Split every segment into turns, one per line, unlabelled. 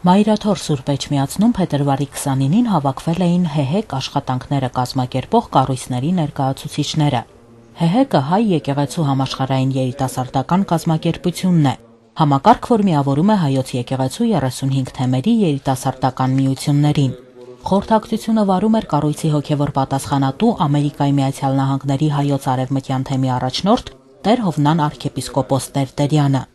Մայրաթոր Սուրբ Էջմիածնում փետրվարի 29-ին հավաքվել էին ՀՀԿ աշխատանքները կազմակերպող կառույցների ներկայացուցիչները։ ՀՀԿ հայ եկեղեցու համաշխարհային երիտասարդական կազմակերպությունն է, համակարգ, որ միավորում է հայոց եկեղեցու 35 թեմերի երիտասարդական միություններին։ Խորհրդակցությունը վարում էր կառույցի հոգևոր պատասխանատու Ամերիկայի Միացյալ Նահանգների հայոց արևմտյան թեմի առաջնորդ Տեր Հովնան arczepiskopos Տերտերյանը։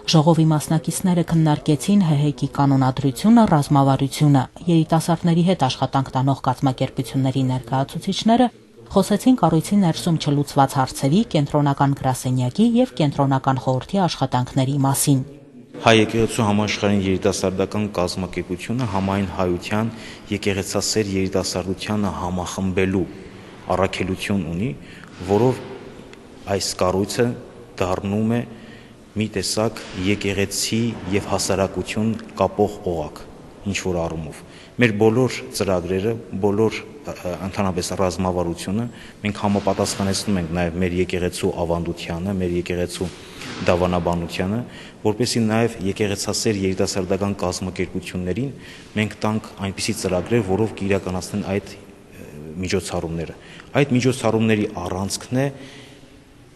Ժողովի մասնակիցները քննարկեցին ՀՀԿ-ի կանոնադրությունը, ռազմավարությունը, երիտասարդների հետ աշխատանք տանող կազմակերպությունների ներկայացուցիչները խոսեցին կառույցի ներսում չլուծված հարցերի, կենտրոնական գրասենյակի եւ կենտրոնական խորհրդի աշխատանքների մասին։
Հայ եկեղեցու համաշխարհային երիտասարդական կազմակերպությունը համայն հայության եկեղեցասեր երիտասարդությանը համախմբելու առաքելություն ունի, որով այս կառույցը դառնում է մի տեսակ եկեղեցի եւ հասարակություն կապող օղակ, ինչ որ առումով։ Մեր բոլոր ծրագրերը, բոլոր ընդհանրապես ռազմավարությունը մենք համապատասխանեցնում ենք նաեւ մեր եկեղեցու ավանդությանը, մեր եկեղեցու դավանաբանությանը, որպեսզի նաեւ եկեղեցասեր երիտասարդական կազմակերպություններին մենք տանք այնպիսի ծրագրեր, որով կիրականացնեն այդ միջոցառումները։ Այդ միջոցառումների առանցքն է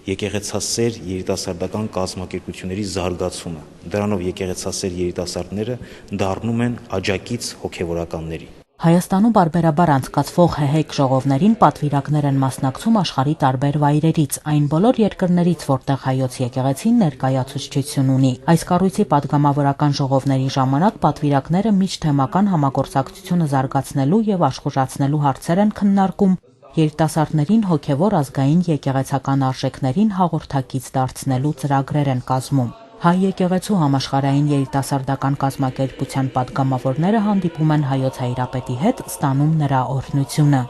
եկեղեցասեր երիտասարդական կազմակերպությունների զարգացումը։ Դրանով եկեղեցասեր երիտասարդները դառնում են աջակից հոգևորականների։
Հայաստանում բարբերաբար անցկացվող ՀՀԿ ժողովներին պատվիրակներ են մասնակցում աշխարհի տարբեր վայրերից, այն բոլոր երկրներից, որտեղ հայոց եկեղեցին ներկայացուցչություն ունի։ Այս կառույցի падգամավորական ժողովների ժամանակ պատվիրակները միջթեմական համագործակցությունը զարգացնելու եւ աշխուժացնելու հարցեր են քննարկում, երիտասարդներին հոգևոր ազգային եկեղեցական արժեքներին հաղորդակից դարձնելու ծրագրեր են կազմում։ Հայ եկեղեցու համաշխարհային երիտասարդական կազմակերպության падգամավորները հանդիպում են հայոց հայրապետի հետ, ստանում նրա օրհնությունը։